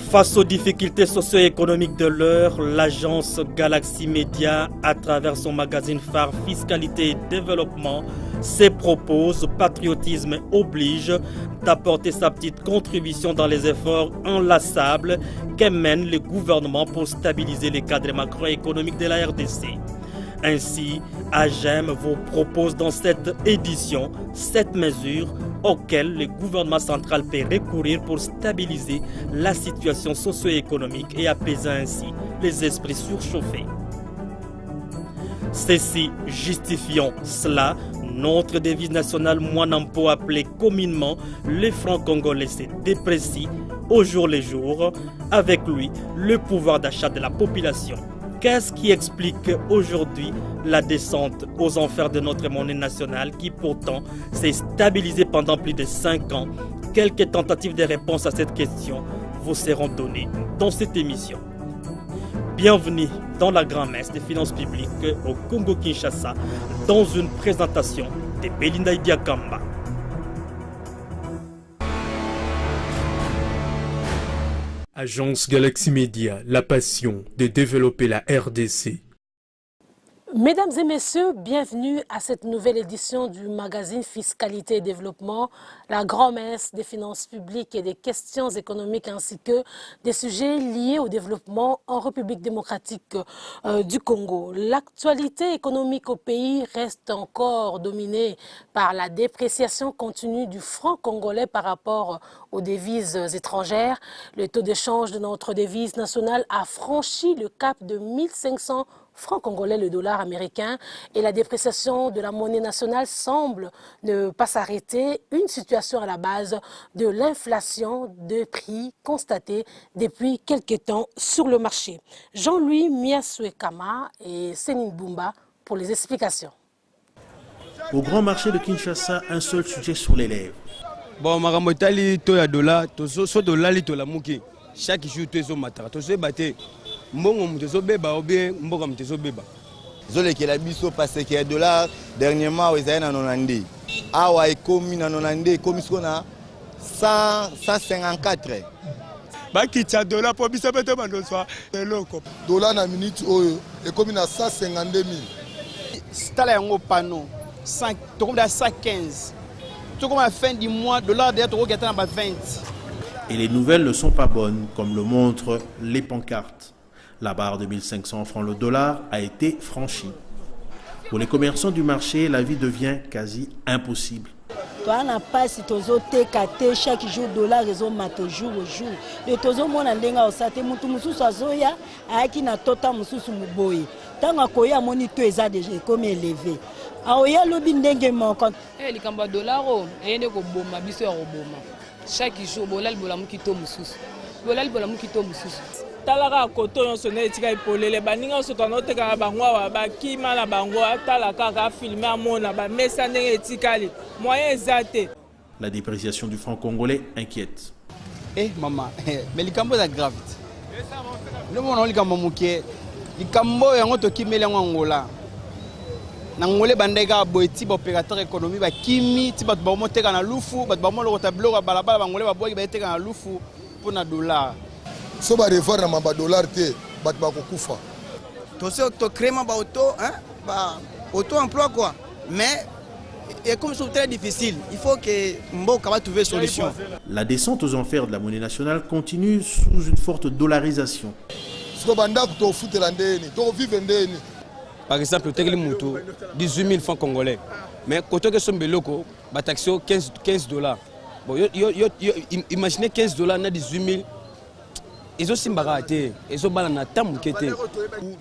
Face aux difficultés socio-économiques de l'heure, l'agence Galaxy Media, à travers son magazine phare Fiscalité et Développement, se propose, patriotisme oblige, d'apporter sa petite contribution dans les efforts inlassables que mène le gouvernement pour stabiliser les cadres macroéconomiques de la RDC. Ainsi, AGEM vous propose dans cette édition 7 mesures auxquelles le gouvernement central peut recourir pour stabiliser la situation socio-économique et apaiser ainsi les esprits surchauffés. Ceci justifiant cela, notre devise nationale Mwanampo, appelée communément le franc congolais, se déprécie au jour le jour, avec lui le pouvoir d'achat de la population. Qu'est-ce qui explique aujourd'hui la descente aux enfers de notre monnaie nationale qui pourtant s'est stabilisée pendant plus de 5 ans? Quelques tentatives de réponse à cette question vous seront données dans cette émission. Bienvenue dans la grand-messe des finances publiques au Congo-Kinshasa dans une présentation de Belinda Idiakamba. Agence Galaxy Media, la passion de développer la RDC. Mesdames et messieurs, bienvenue à cette nouvelle édition du magazine Fiscalité et Développement, la grand-messe des finances publiques et des questions économiques ainsi que des sujets liés au développement en République démocratique du Congo. L'actualité économique au pays reste encore dominée par la dépréciation continue du franc congolais par rapport aux devises étrangères. Le taux d'échange de notre devise nationale a franchi le cap de 1500 francs congolais le dollar américain et la dépréciation de la monnaie nationale semble ne pas s'arrêter. Une situation à la base de l'inflation de prix constatée depuis quelques temps sur le marché. Jean-Louis Miasouekama et Sénine Bumba pour les explications. Au grand marché de Kinshasa, un seul sujet sur les lèvres. Bon, maramotali to ya dollar, to so dollar li to la muki. Chaque jour to zo matara, to so baté. Mbongo mtezo beba ou bien mboka mtezo beba. Zole ki la biso parce que dollar dernièrement aux na nonande. Awa ekomi na nonande, ekomi sona 154. Ba ki cha dollar po biso beto bando so eloko. Dollar na minute oyo ekomi na 152 000. Stala yango pano 5 to comme da 115. Tout comme à la fin du mois, dollar derrière to gata na 20. Et les nouvelles ne sont pas bonnes, comme le montrent les pancartes. La barre de 1500 francs le dollar a été franchie. Pour les commerçants du marché, la vie devient quasi impossible. Toi, on n'a pas si tu as chaque jour dollar raison mato jour au jour. Le tozo mon andenga osate mutu mususu azoya aki na tota mususu muboyi. Tanga koya moni to eza déjà comme élevé. Aoya lobi ndenge moko. Likamba dollar o eyende ko boma biso ya roboma. Chaque jour bolal bola mukito mususu. Bolal bola mukito mususu. Talaka koto nyonso na etika ipolele baninga so tanoteka bango wa bakima na bango atalaka ka filmer amona ba mesa ndenge etikali moyen ezate. La dépréciation du franc congolais inquiète. Eh maman, mais likambo za grave. Le monde likambo muke. Likambo yango to kimele yango Angola. Na ngole bandeka boeti ba opérateur économique ba kimi ti bat ba moteka na lufu, bat ba mo lo tableau ba balabala ba ngole ba boki ba eteka na lufu pour na dollar. So ba revoir na ba dollar te bat ba kokufa. To se to créer ba auto hein ba auto emploi quoi. Mais et comme c'est très difficile, il faut que Mboka va trouver solution. La descente aux enfers de la monnaie nationale continue sous une forte dollarisation. So banda ko foute la ndeni, to vivre ndeni. Par exemple, le Mutu, 18 000 francs congolais. Mais quand on a beloko, taxo 15 dollars. Bon, imaginez 15 dollars, 18 000. Ils ont simbaraté, ils ont balan na tam qui était.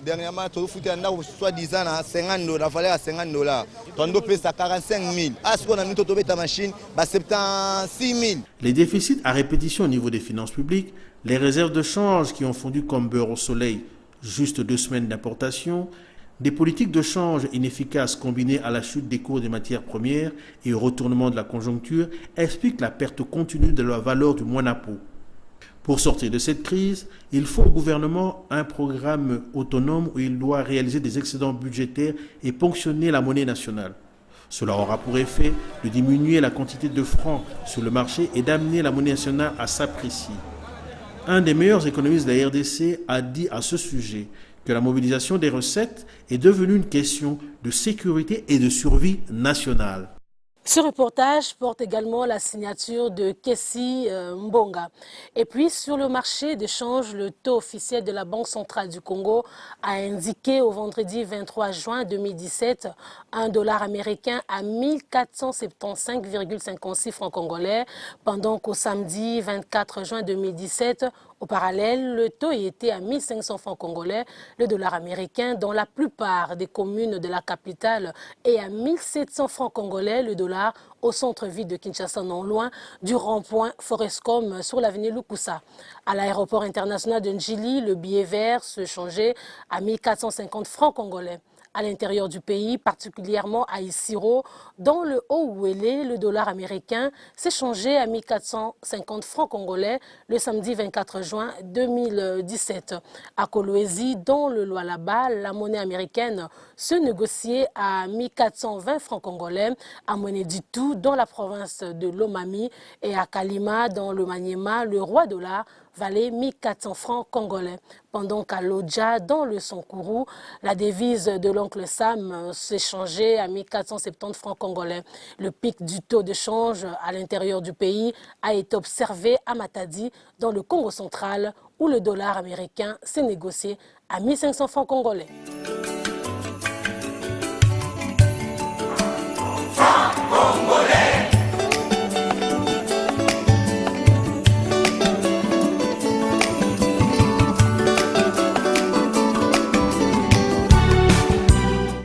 Dernièrement, tu as foutu un soi-disant à 50 dollars, fallait à 50 dollars. Tu as payé à 45 000. À ce qu'on a mis ta machine, 76 000. Les déficits à répétition au niveau des finances publiques, les réserves de change qui ont fondu comme beurre au soleil, juste 2 semaines d'importation, des politiques de change inefficaces combinées à la chute des cours des matières premières et au retournement de la conjoncture expliquent la perte continue de la valeur du Mwanapo. Pour sortir de cette crise, il faut au gouvernement un programme autonome où il doit réaliser des excédents budgétaires et ponctionner la monnaie nationale. Cela aura pour effet de diminuer la quantité de francs sur le marché et d'amener la monnaie nationale à s'apprécier. Un des meilleurs économistes de la RDC a dit à ce sujet que la mobilisation des recettes est devenue une question de sécurité et de survie nationale. Ce reportage porte également la signature de Kessi Mbonga. Et puis, sur le marché de change, le taux officiel de la Banque centrale du Congo a indiqué au vendredi 23 juin 2017 un dollar américain à 1475,56 francs congolais, pendant qu'au samedi 24 juin 2017, au parallèle, le taux était à 1500 francs congolais, le dollar américain dans la plupart des communes de la capitale et à 1700 francs congolais, le dollar au centre-ville de Kinshasa, non loin du rond-point Forescom sur l'avenue Lukusa. À l'aéroport international de Njili, le billet vert se changeait à 1450 francs congolais. À l'intérieur du pays, particulièrement à Isiro, dans le Haut-Ouélé, le dollar américain s'est changé à 1450 francs congolais le samedi 24 juin 2017. À Kolwezi, dans le Lualaba, la monnaie américaine se négociait à 1420 francs congolais. À Mweneditu, dans la province de Lomami, et à Kalima, dans le Maniema, le roi dollar valait 1400 francs congolais. Pendant qu'à Lodja, dans le Sankourou, la devise de l'oncle Sam s'est changée à 1470 francs congolais. Le pic du taux de change à l'intérieur du pays a été observé à Matadi, dans le Congo central, où le dollar américain s'est négocié à 1500 francs congolais.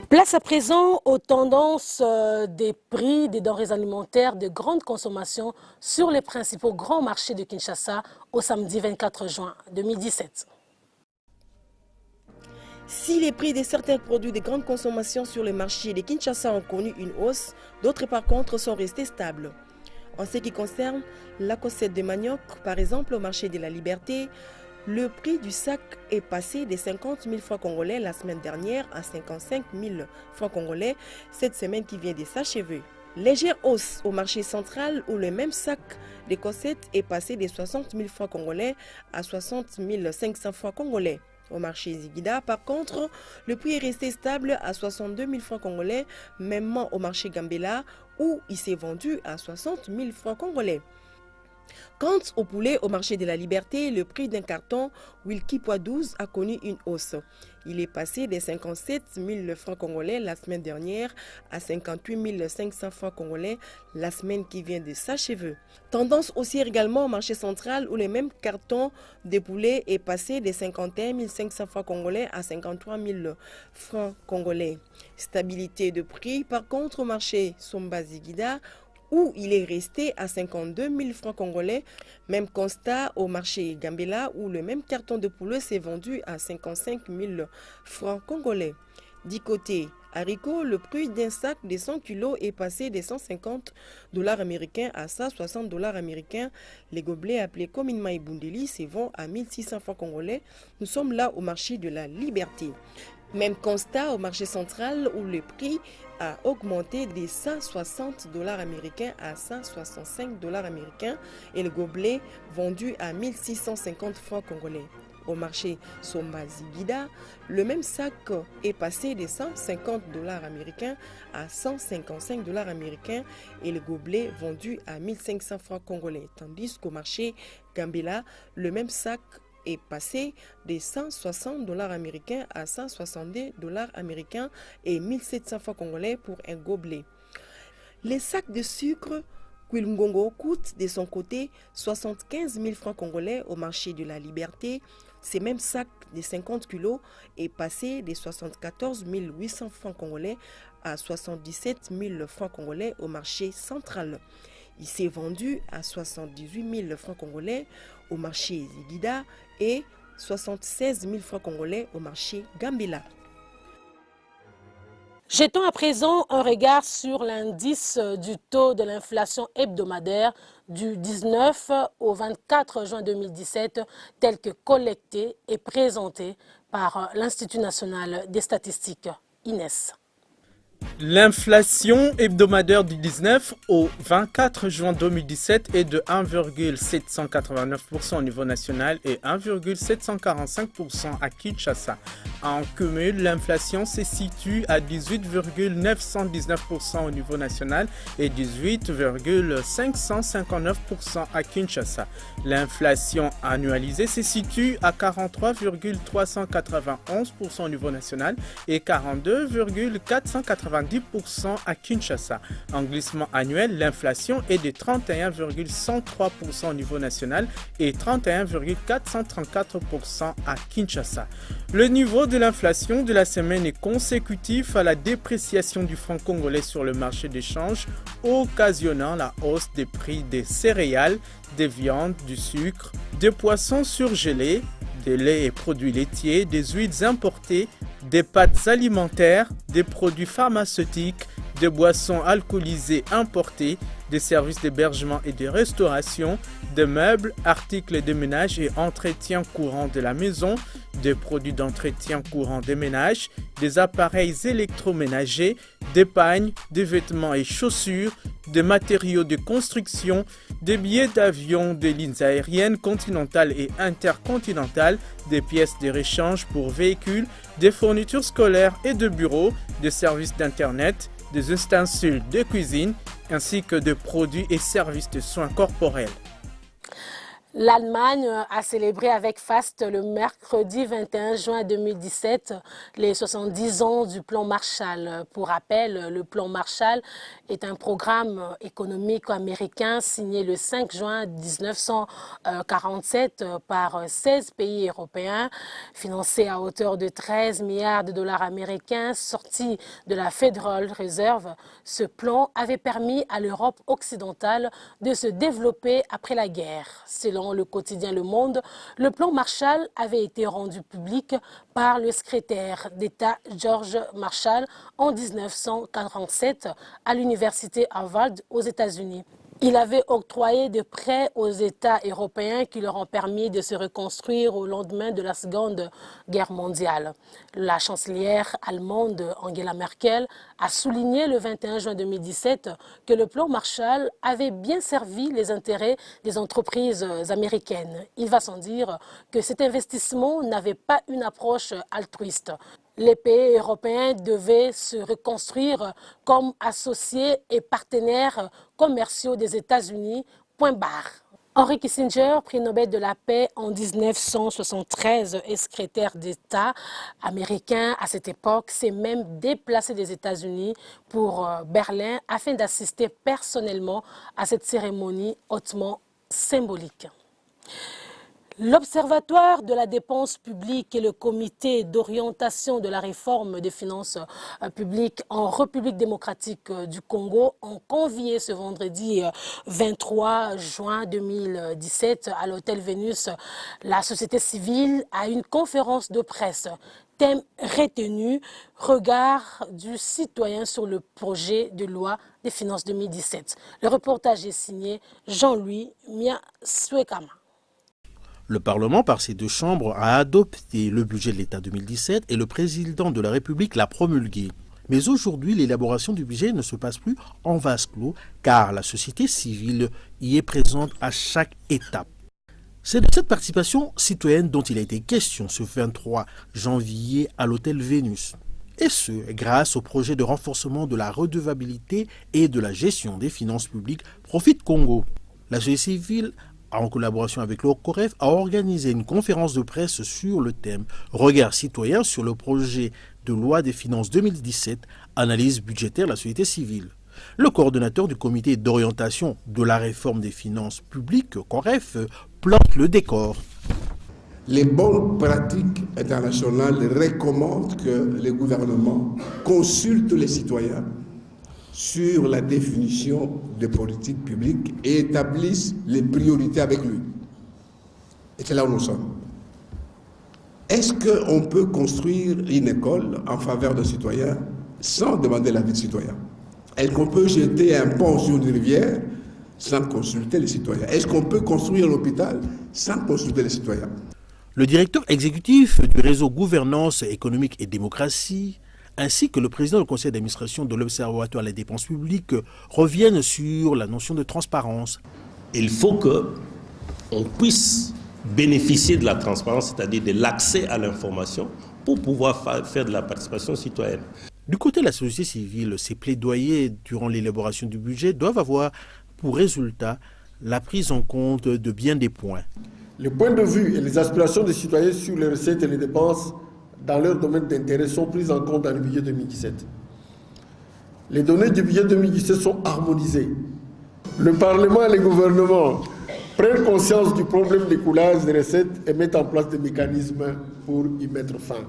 Place à présent aux tendances des prix des denrées alimentaires de grande consommation sur les principaux grands marchés de Kinshasa au samedi 24 juin 2017. Si les prix de certains produits de grande consommation sur les marchés de Kinshasa ont connu une hausse, d'autres par contre sont restés stables. En ce qui concerne la cossette de manioc, par exemple au marché de la Liberté, le prix du sac est passé de 50 000 francs congolais la semaine dernière à 55 000 francs congolais cette semaine qui vient de s'achever. Légère hausse au marché central où le même sac de cossettes est passé de 60 000 francs congolais à 60 500 francs congolais. Au marché Zigida, par contre, le prix est resté stable à 62 000 francs congolais, mêmement au marché Gambela où il s'est vendu à 60 000 francs congolais. Quant au poulet au marché de la Liberté, le prix d'un carton Wilkie Poids 12 a connu une hausse. Il est passé de 57 000 francs congolais la semaine dernière à 58 500 francs congolais la semaine qui vient de s'achever. Tendance haussière également au marché central où le même carton de poulet est passé de 51 500 francs congolais à 53 000 francs congolais. Stabilité de prix par contre au marché Somba Zigida où il est resté à 52 000 francs congolais. Même constat au marché Gambela où le même carton de poulet s'est vendu à 55 000 francs congolais. Du côté haricots, le prix d'un sac de 100 kg est passé de 150 $ américains à 160 $ américains. Les gobelets appelés communément Ibundeli se vendent à 1600 francs congolais. Nous sommes là au marché de la Liberté. Même constat au marché central où le prix a augmenté de 160 $ américains à 165 $ américains et le gobelet vendu à 1650 francs congolais. Au marché Somba Zigida, le même sac est passé de 150 $ américains à 155 $ américains et le gobelet vendu à 1500 francs congolais. Tandis qu'au marché Gambela, le même sac est passé de 160 $ américains à 162 $ américains et 1700 francs congolais pour un gobelet. Les sacs de sucre Kwilngongo coûtent de son côté 75 000 francs congolais au marché de la Liberté. Ces mêmes sacs de 50 kg est passé de 74 800 francs congolais à 77 000 francs congolais au marché central. Il s'est vendu à 78 000 francs congolais au marché Zigida et 76 000 francs congolais au marché Gambela. Jetons à présent un regard sur l'indice du taux de l'inflation hebdomadaire du 19 au 24 juin 2017 tel que collecté et présenté par l'Institut national des statistiques, INES. L'inflation hebdomadaire du 19 au 24 juin 2017 est de 1,789% au niveau national et 1,745% à Kinshasa. En cumul, l'inflation se situe à 18,919% au niveau national et 18,559% à Kinshasa. L'inflation annualisée se situe à 43,391% au niveau national et 42,490% à Kinshasa. En glissement annuel, l'inflation est de 31,103% au niveau national et 31,434% à Kinshasa. Le niveau de l'inflation de la semaine est consécutif à la dépréciation du franc congolais sur le marché d'échange, occasionnant la hausse des prix des céréales, des viandes, du sucre, des poissons surgelés, des laits et produits laitiers, des huiles importées, des pâtes alimentaires, des produits pharmaceutiques, des boissons alcoolisées importées, des services d'hébergement et de restauration, des meubles, articles de ménage et entretien courant de la maison, des produits d'entretien courant des ménages, des appareils électroménagers, des pagnes, des vêtements et chaussures, des matériaux de construction, des billets d'avion des lignes aériennes continentales et intercontinentales, des pièces de rechange pour véhicules, des fournitures scolaires et de bureaux, des services d'Internet, des ustensiles de cuisine, ainsi que de produits et services de soins corporels. L'Allemagne a célébré avec faste le mercredi 21 juin 2017 les 70 ans du plan Marshall. Pour rappel, le plan Marshall est un programme économique américain signé le 5 juin 1947 par 16 pays européens, financé à hauteur de 13 milliards de dollars américains, sorti de la Federal Reserve. Ce plan avait permis à l'Europe occidentale de se développer après la guerre. Selon le quotidien Le Monde, le plan Marshall avait été rendu public par le secrétaire d'État George Marshall en 1947 à l'université Harvard aux États-Unis. Il avait octroyé des prêts aux États européens qui leur ont permis de se reconstruire au lendemain de la Seconde Guerre mondiale. La chancelière allemande Angela Merkel a souligné le 21 juin 2017 que le plan Marshall avait bien servi les intérêts des entreprises américaines. Il va sans dire que cet investissement n'avait pas une approche altruiste. Les pays européens devaient se reconstruire comme associés et partenaires commerciaux des États-Unis, point barre. Henry Kissinger, prix Nobel de la paix en 1973 et secrétaire d'État américain à cette époque, s'est même déplacé des États-Unis pour Berlin afin d'assister personnellement à cette cérémonie hautement symbolique. L'Observatoire de la dépense publique et le Comité d'orientation de la réforme des finances publiques en République démocratique du Congo ont convié ce vendredi 23 juin 2017 à l'hôtel Vénus la société civile à une conférence de presse. Thème retenu, regard du citoyen sur le projet de loi des finances 2017. Le reportage est signé Jean-Louis Miasuekama. Le Parlement, par ses deux chambres, a adopté le budget de l'État 2017 et le président de la République l'a promulgué. Mais aujourd'hui, l'élaboration du budget ne se passe plus en vase clos car la société civile y est présente à chaque étape. C'est de cette participation citoyenne dont il a été question ce 23 janvier à l'hôtel Vénus. Et ce, grâce au projet de renforcement de la redevabilité et de la gestion des finances publiques Profit Congo. La société civile, en collaboration avec l'OCOREF, a organisé une conférence de presse sur le thème « Regard citoyen sur le projet de loi des finances 2017, analyse budgétaire de la société civile ». Le coordonnateur du comité d'orientation de la réforme des finances publiques, COREF, plante le décor. Les bonnes pratiques internationales recommandent que les gouvernements consultent les citoyens sur la définition des politiques publiques et établissent les priorités avec lui. Et c'est là où nous sommes. Est-ce qu'on peut construire une école en faveur des citoyens sans demander l'avis des citoyens? Est-ce qu'on peut jeter un pont sur une rivière sans consulter les citoyens? Est-ce qu'on peut construire un hôpital sans consulter les citoyens? Le directeur exécutif du réseau Gouvernance économique et démocratie ainsi que le président du conseil d'administration de l'Observatoire des dépenses publiques reviennent sur la notion de transparence. Il faut qu'on puisse bénéficier de la transparence, c'est-à-dire de l'accès à l'information pour pouvoir faire de la participation citoyenne. Du côté de la société civile, ces plaidoyers durant l'élaboration du budget doivent avoir pour résultat la prise en compte de bien des points. Le point de vue et les aspirations des citoyens sur les recettes et les dépenses dans leur domaine d'intérêt sont prises en compte dans le budget 2017. Les données du budget 2017 sont harmonisées. Le Parlement et le gouvernement prennent conscience du problème d'écoulage des recettes et mettent en place des mécanismes pour y mettre fin.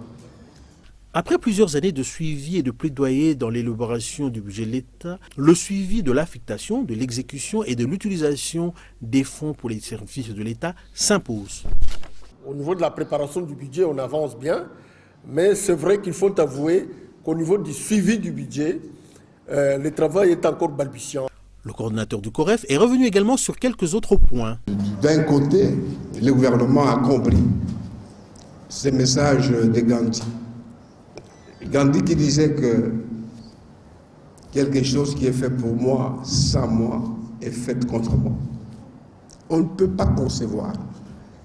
Après plusieurs années de suivi et de plaidoyer dans l'élaboration du budget de l'État, le suivi de l'affectation, de l'exécution et de l'utilisation des fonds pour les services de l'État s'impose. Au niveau de la préparation du budget, on avance bien, mais c'est vrai qu'il faut avouer qu'au niveau du suivi du budget, le travail est encore balbutiant. Le coordinateur du COREF est revenu également sur quelques autres points. D'un côté, le gouvernement a compris ces messages de Gandhi. Gandhi qui disait que quelque chose qui est fait pour moi, sans moi, est fait contre moi. On ne peut pas concevoir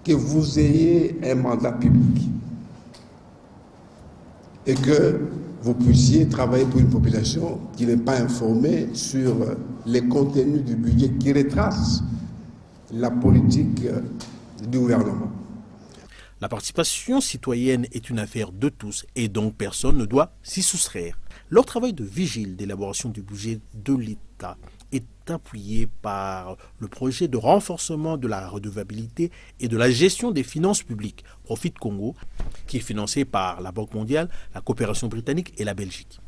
que vous ayez un mandat public et que vous puissiez travailler pour une population qui n'est pas informée sur les contenus du budget qui retrace la politique du gouvernement. La participation citoyenne est une affaire de tous et donc personne ne doit s'y soustraire. Leur travail de vigile d'élaboration du budget de l'État est appuyé par le projet de renforcement de la redevabilité et de la gestion des finances publiques, Profit Congo, qui est financé par la Banque mondiale, la coopération britannique et la Belgique.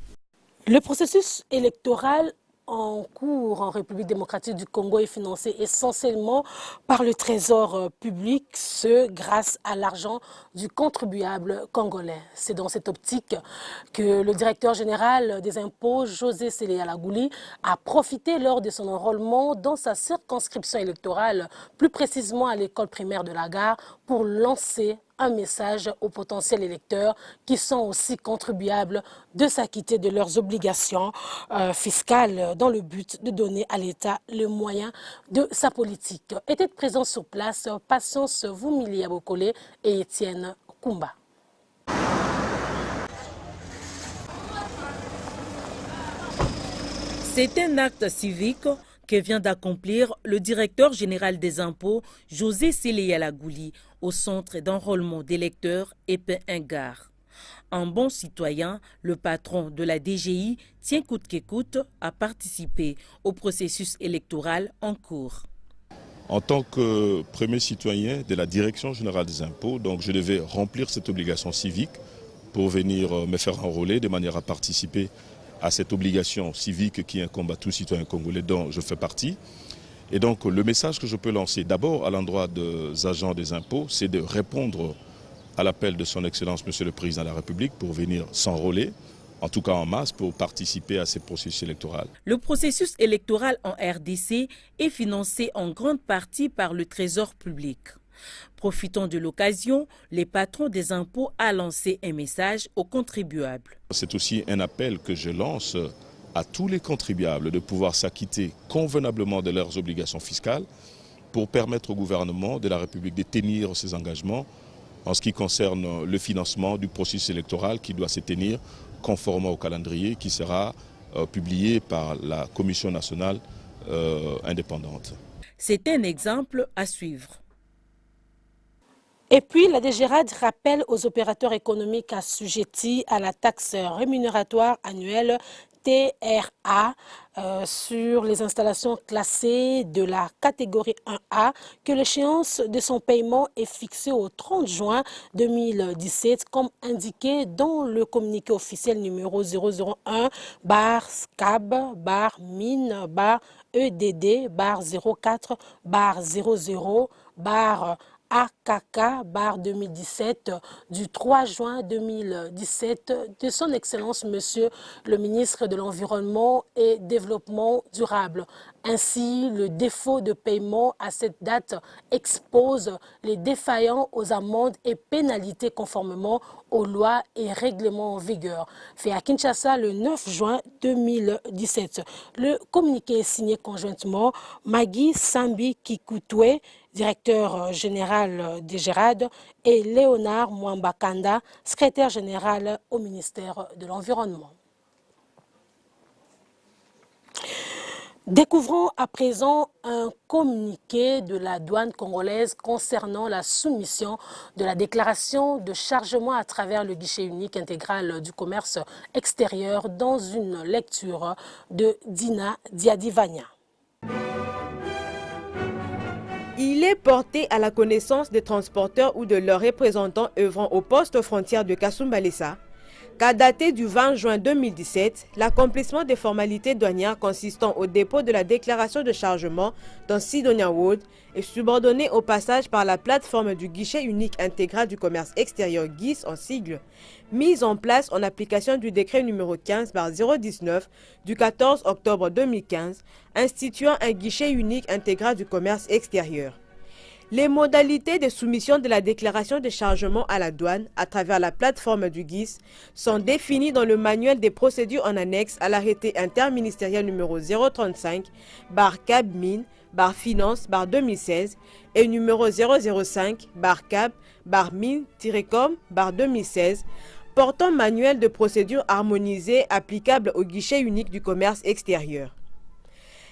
Le processus électoral en cours en République démocratique du Congo est financé essentiellement par le trésor public, ce grâce à l'argent du contribuable congolais. C'est dans cette optique que le directeur général des impôts, José Séléa Lagouli, a profité lors de son enrôlement dans sa circonscription électorale, plus précisément à l'école primaire de la Gare, pour lancer un message aux potentiels électeurs qui sont aussi contribuables de s'acquitter de leurs obligations fiscales dans le but de donner à l'État le moyen de sa politique. Étaient présents sur place Patience Voumili Abokole et Étienne Kumba. C'est un acte civique que vient d'accomplir le directeur général des impôts, José Séléa Lagouli, au centre d'enrôlement d'électeurs Épin-Ingard. Un bon citoyen, le patron de la DGI tient coûte que coûte à participer au processus électoral en cours. En tant que premier citoyen de la Direction générale des impôts, donc je devais remplir cette obligation civique pour venir me faire enrôler de manière à participer à cette obligation civique qui incombe à tout citoyen congolais dont je fais partie. Et donc le message que je peux lancer d'abord à l'endroit des agents des impôts, c'est de répondre à l'appel de son Excellence Monsieur le Président de la République pour venir s'enrôler, en tout cas en masse, pour participer à ces processus électoraux. Le processus électoral en RDC est financé en grande partie par le Trésor public. Profitant de l'occasion, les patrons des impôts ont lancé un message aux contribuables. C'est aussi un appel que je lance à tous les contribuables de pouvoir s'acquitter convenablement de leurs obligations fiscales pour permettre au gouvernement de la République de tenir ses engagements en ce qui concerne le financement du processus électoral qui doit se tenir conformément au calendrier qui sera publié par la Commission nationale indépendante. C'est un exemple à suivre. Et puis, la DGRAD rappelle aux opérateurs économiques assujettis à la taxe rémunératoire annuelle TRA sur les installations classées de la catégorie 1A que l'échéance de son paiement est fixée au 30 juin 2017 comme indiqué dans le communiqué officiel numéro 001/SCAB/MIN/EDD/04/00 AKK/2017 du 3 juin 2017 de son Excellence Monsieur le ministre de l'Environnement et Développement durable. Ainsi, le défaut de paiement à cette date expose les défaillants aux amendes et pénalités conformément aux lois et règlements en vigueur. Fait à Kinshasa le 9 juin 2017. Le communiqué est signé conjointement Magui Sambi Kikoutoué, directeur général des GERAD, et Léonard Mwambakanda, secrétaire général au ministère de l'Environnement. Découvrons à présent un communiqué de la douane congolaise concernant la soumission de la déclaration de chargement à travers le guichet unique intégral du commerce extérieur dans une lecture de Dina Diadivania. Il est porté à la connaissance des transporteurs ou de leurs représentants œuvrant au poste frontière de Kasumbalesa qu'à dater du 20 juin 2017, l'accomplissement des formalités douanières consistant au dépôt de la déclaration de chargement dans Sidonia Wood est subordonné au passage par la plateforme du guichet unique intégral du commerce extérieur GIS en sigle, mise en place en application du décret numéro 15/019 du 14 octobre 2015 instituant un guichet unique intégral du commerce extérieur. Les modalités de soumission de la déclaration de chargement à la douane à travers la plateforme du GIS sont définies dans le manuel des procédures en annexe à l'arrêté interministériel numéro 035/CAB-MIN/Finance/2016 et numéro 005/CAB/MIN-COM/2016 portant manuel de procédure harmonisée applicable au guichet unique du commerce extérieur.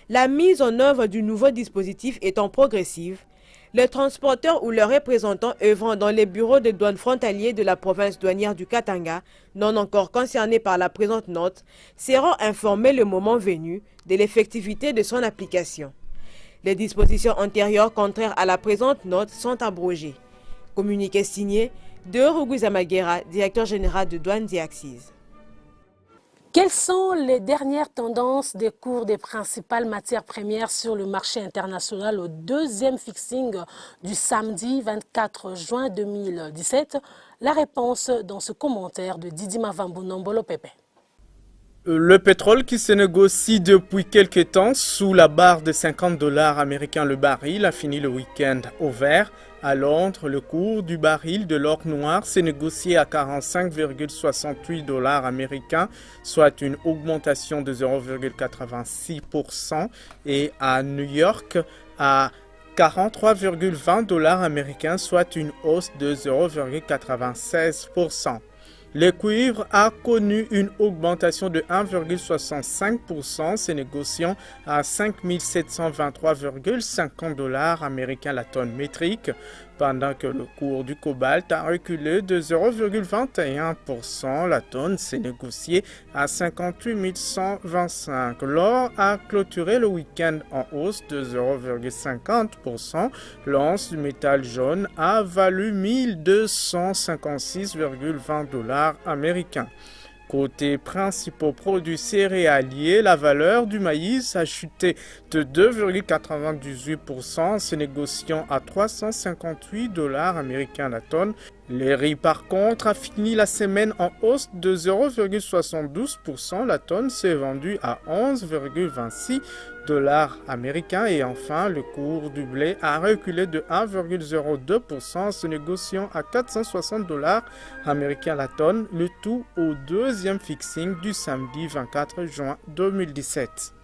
La mise en œuvre du nouveau dispositif étant progressive, les transporteurs ou leurs représentants œuvrant dans les bureaux de douane frontaliers de la province douanière du Katanga, non encore concernés par la présente note, seront informés le moment venu de l'effectivité de son application. Les dispositions antérieures contraires à la présente note sont abrogées. Communiqué signé de Ruguzamagera, directeur général de Douanes et Axes. Quelles sont les dernières tendances des cours des principales matières premières sur le marché international au deuxième fixing du samedi 24 juin 2017? La réponse dans ce commentaire de Didi Mavambu Nombolo Pepe. Le pétrole qui se négocie depuis quelques temps sous la barre de $50 américains le baril a fini le week-end au vert. À Londres, le cours du baril de l'or noir s'est négocié à $45,68 américains, soit une augmentation de 0,86%, et à New York à $43,20 américains, soit une hausse de 0,96%. Le cuivre a connu une augmentation de 1,65%, se négociant à $5 723,50 américains la tonne métrique, pendant que le cours du cobalt a reculé de 0,21%. La tonne s'est négociée à $58 125. L'or a clôturé le week-end en hausse de 0,50%. L'once du métal jaune a valu $1 256,20 américains. Côté principaux produits céréaliers, la valeur du maïs a chuté de 2,98%, se négociant à $358 américains la tonne. Le riz, par contre, a fini la semaine en hausse de 0,72%. La tonne s'est vendue à $11,26 américains. Et enfin, le cours du blé a reculé de 1,02%, se négociant à $460 américains la tonne, le tout au deuxième fixing du samedi 24 juin 2017.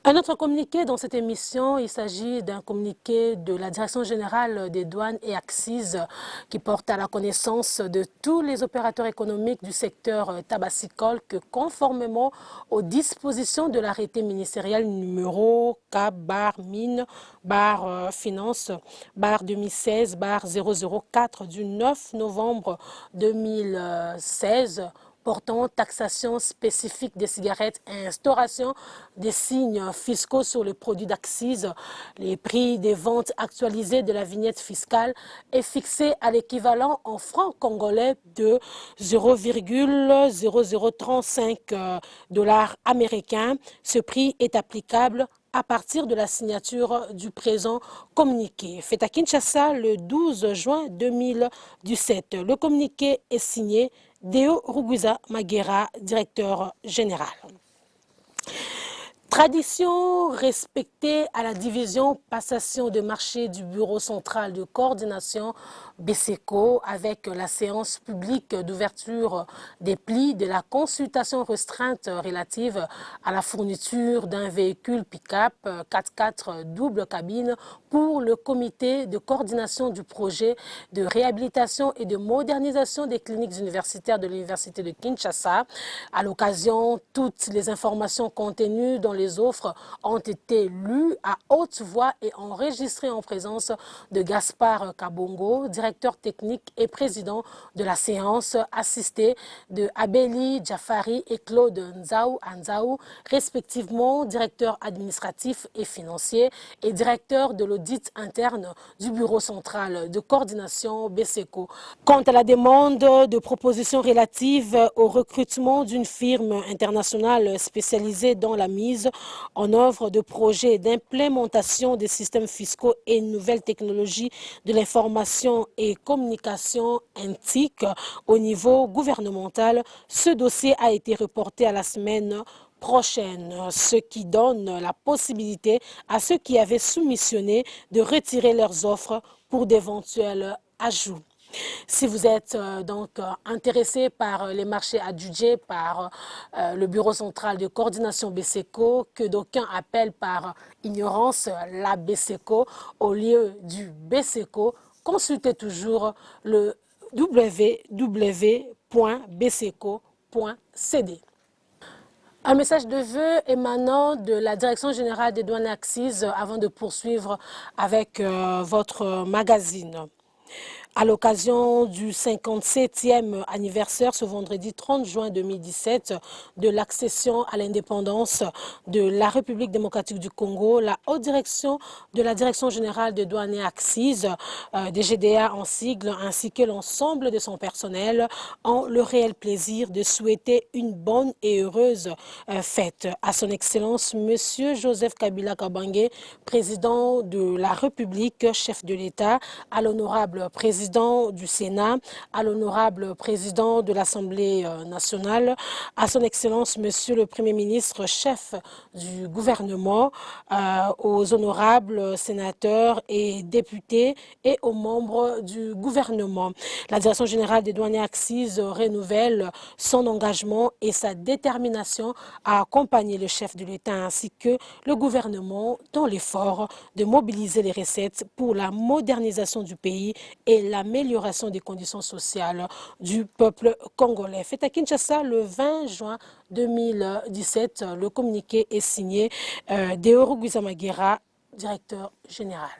Un autre communiqué dans cette émission, il s'agit d'un communiqué de la Direction générale des douanes et axes qui porte à la connaissance de tous les opérateurs économiques du secteur tabassicole que conformément aux dispositions de l'arrêté ministériel numéro CAB-Finance-2016-004 du 9 novembre 2016, portant taxation spécifique des cigarettes et instauration des signes fiscaux sur les produits d'accise. Les prix des ventes actualisés de la vignette fiscale est fixé à l'équivalent en francs congolais de 0,0035 $ américains. Ce prix est applicable à partir de la signature du présent communiqué. Fait à Kinshasa le 12 juin 2017. Le communiqué est signé Deo Rugwiza Magera, directeur général. Tradition respectée à la division passation de marché du Bureau central de coordination BCECO avec la séance publique d'ouverture des plis de la consultation restreinte relative à la fourniture d'un véhicule pick-up 4x4 double cabine pour le comité de coordination du projet de réhabilitation et de modernisation des cliniques universitaires de l'Université de Kinshasa. À l'occasion, toutes les informations contenues dans les offres ont été lues à haute voix et enregistrées en présence de Gaspard Kabongo, directeur technique et président de la séance, assisté de Abeli Jafari et Claude Anzaou, respectivement directeur administratif et financier et directeur de l'audit interne du Bureau central de coordination BCECO. Quant à la demande de propositions relatives au recrutement d'une firme internationale spécialisée dans la mise en œuvre de projets d'implémentation des systèmes fiscaux et nouvelles technologies de l'information et communication NTIC au niveau gouvernemental, ce dossier a été reporté à la semaine prochaine, ce qui donne la possibilité à ceux qui avaient soumissionné de retirer leurs offres pour d'éventuels ajouts. Si vous êtes donc intéressé par les marchés adjugés par le Bureau central de coordination BCECO, que d'aucuns appellent par ignorance la BCECO au lieu du BCECO, consultez toujours le www.bceco.cd. Un message de vœux émanant de la Direction générale des douanes et accises avant de poursuivre avec votre magazine. À l'occasion du 57e anniversaire, ce vendredi 30 juin 2017, de l'accession à l'indépendance de la République démocratique du Congo, la haute direction de la Direction générale des douanes et accises, DGDA en sigle, ainsi que l'ensemble de son personnel, ont le réel plaisir de souhaiter une bonne et heureuse fête à son Excellence Monsieur Joseph Kabila Kabange, président de la République, chef de l'État, à l'honorable président du Sénat, à l'honorable président de l'Assemblée nationale, à son Excellence Monsieur le Premier ministre, chef du gouvernement, aux honorables sénateurs et députés et aux membres du gouvernement. La Direction générale des douanes et accises renouvelle son engagement et sa détermination à accompagner le chef de l'État ainsi que le gouvernement dans l'effort de mobiliser les recettes pour la modernisation du pays et l'amélioration des conditions sociales du peuple congolais. Fait à Kinshasa le 20 juin 2017, le communiqué est signé Deo Rugwiza Magera, directeur général.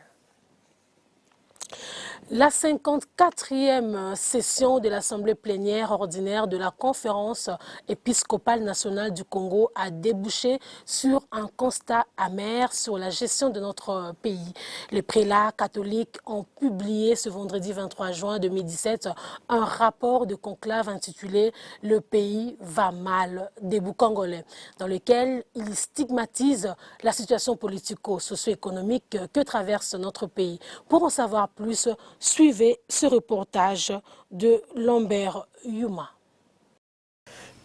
La 54e session de l'Assemblée plénière ordinaire de la Conférence épiscopale nationale du Congo a débouché sur un constat amer sur la gestion de notre pays. Les prélats catholiques ont publié ce vendredi 23 juin 2017 un rapport de conclave intitulé « Le pays va mal » des Congolais, dans lequel ils stigmatisent la situation politico-socio-économique que traverse notre pays. Pour en savoir plus, suivez ce reportage de Lambert Yuma.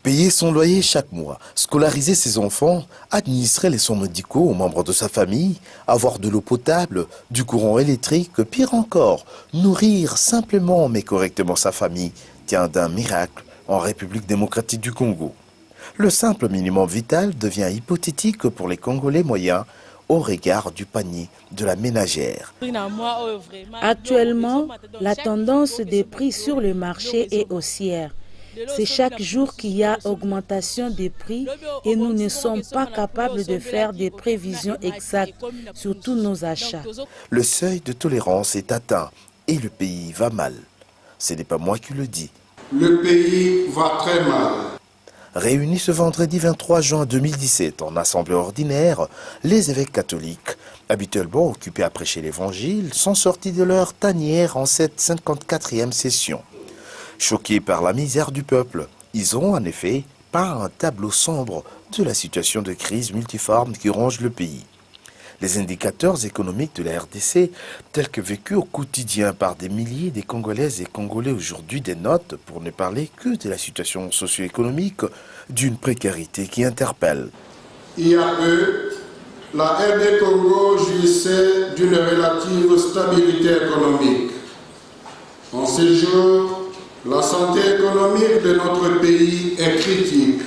Payer son loyer chaque mois, scolariser ses enfants, administrer les soins médicaux aux membres de sa famille, avoir de l'eau potable, du courant électrique, pire encore, nourrir simplement mais correctement sa famille, tient d'un miracle en République démocratique du Congo. Le simple minimum vital devient hypothétique pour les Congolais moyens au regard du panier de la ménagère. Actuellement, la tendance des prix sur le marché est haussière. C'est chaque jour qu'il y a augmentation des prix et nous ne sommes pas capables de faire des prévisions exactes sur tous nos achats. Le seuil de tolérance est atteint et le pays va mal. Ce n'est pas moi qui le dis. Le pays va très mal. Réunis ce vendredi 23 juin 2017 en assemblée ordinaire, les évêques catholiques, habituellement occupés à prêcher l'évangile, sont sortis de leur tanière en cette 54e session. Choqués par la misère du peuple, ils ont en effet peint un tableau sombre de la situation de crise multiforme qui ronge le pays. Les indicateurs économiques de la RDC, tels que vécus au quotidien par des milliers de Congolaises et Congolais aujourd'hui, dénotent, pour ne parler que de la situation socio-économique, d'une précarité qui interpelle. Il y a peu, la RD Congo jouissait d'une relative stabilité économique. En ces jours, la santé économique de notre pays est critique.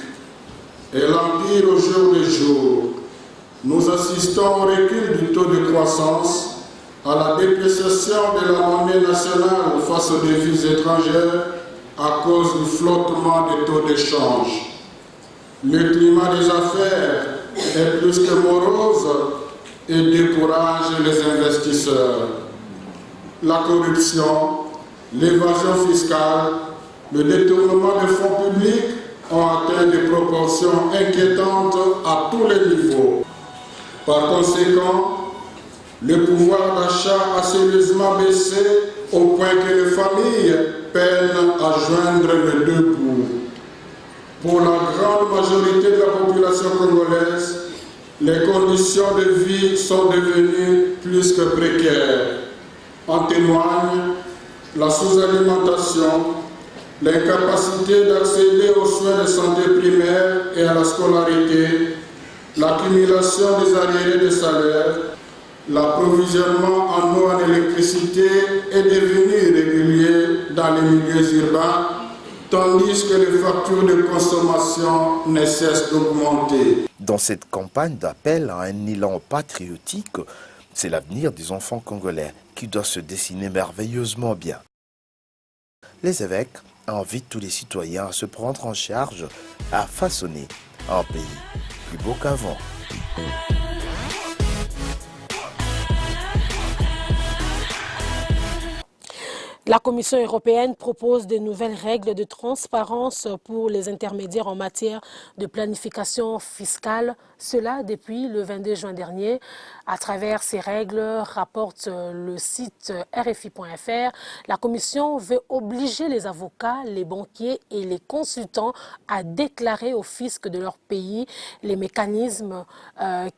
Elle empire au jour le jour. Nous assistons au recul du taux de croissance, à la dépréciation de la monnaie nationale face aux devises étrangères à cause du flottement des taux d'échange. Le climat des affaires est plus que morose et décourage les investisseurs. La corruption, l'évasion fiscale, le détournement de fonds publics ont atteint des proportions inquiétantes à tous les niveaux. Par conséquent, le pouvoir d'achat a sérieusement baissé au point que les familles peinent à joindre les deux bouts. Pour la grande majorité de la population congolaise, les conditions de vie sont devenues plus que précaires. En témoignent la sous-alimentation, l'incapacité d'accéder aux soins de santé primaires et à la scolarité, l'accumulation des arriérés de salaire, l'approvisionnement en eau et en électricité est devenu régulier dans les milieux urbains, tandis que les factures de consommation ne cessent d'augmenter. Dans cette campagne d'appel à un élan patriotique, c'est l'avenir des enfants congolais qui doit se dessiner merveilleusement bien. Les évêques invitent tous les citoyens à se prendre en charge, à façonner un pays plus beau qu'avant. La Commission européenne propose de nouvelles règles de transparence pour les intermédiaires en matière de planification fiscale. Cela depuis le 22 juin dernier. À travers ces règles, rapporte le site RFI.fr, la Commission veut obliger les avocats, les banquiers et les consultants à déclarer au fisc de leur pays les mécanismes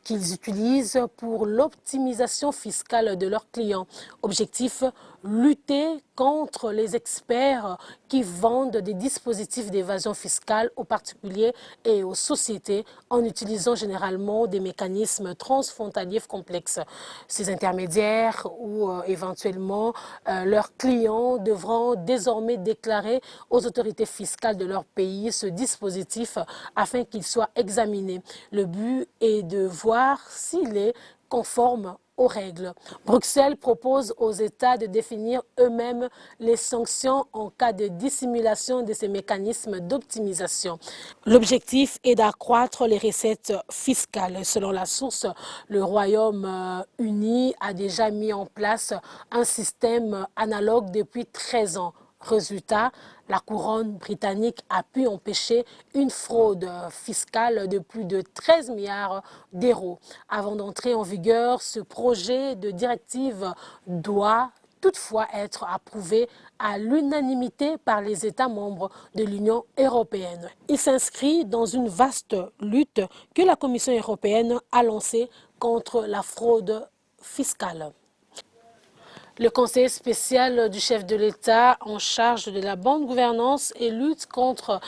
qu'ils utilisent pour l'optimisation fiscale de leurs clients. Objectif, lutter contre les experts qui vendent des dispositifs d'évasion fiscale aux particuliers et aux sociétés en utilisant généralement des mécanismes transfrontaliers complexes. Ces intermédiaires ou éventuellement leurs clients devront désormais déclarer aux autorités fiscales de leur pays ce dispositif afin qu'il soit examiné. Le but est de voir s'il est conforme aux règles. Bruxelles propose aux États de définir eux-mêmes les sanctions en cas de dissimulation de ces mécanismes d'optimisation. L'objectif est d'accroître les recettes fiscales. Selon la source, le Royaume-Uni a déjà mis en place un système analogue depuis 13 ans. Résultat, la couronne britannique a pu empêcher une fraude fiscale de plus de 13 milliards d'euros. Avant d'entrer en vigueur, ce projet de directive doit toutefois être approuvé à l'unanimité par les États membres de l'Union européenne. Il s'inscrit dans une vaste lutte que la Commission européenne a lancée contre la fraude fiscale. Le conseiller spécial du chef de l'État en charge de la bonne gouvernance et lutte contre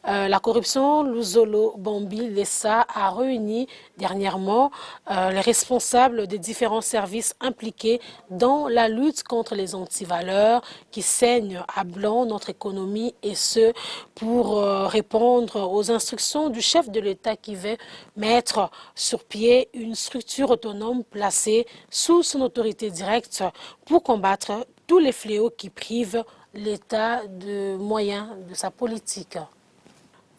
la corruption, Luzolo Bambi Lessa, a réuni dernièrement les responsables des différents services impliqués dans la lutte contre les antivaleurs qui saignent à blanc notre économie, et ce pour répondre aux instructions du chef de l'État qui veut mettre sur pied une structure autonome placée sous son autorité directe pour combattre tous les fléaux qui privent l'État de moyens de sa politique.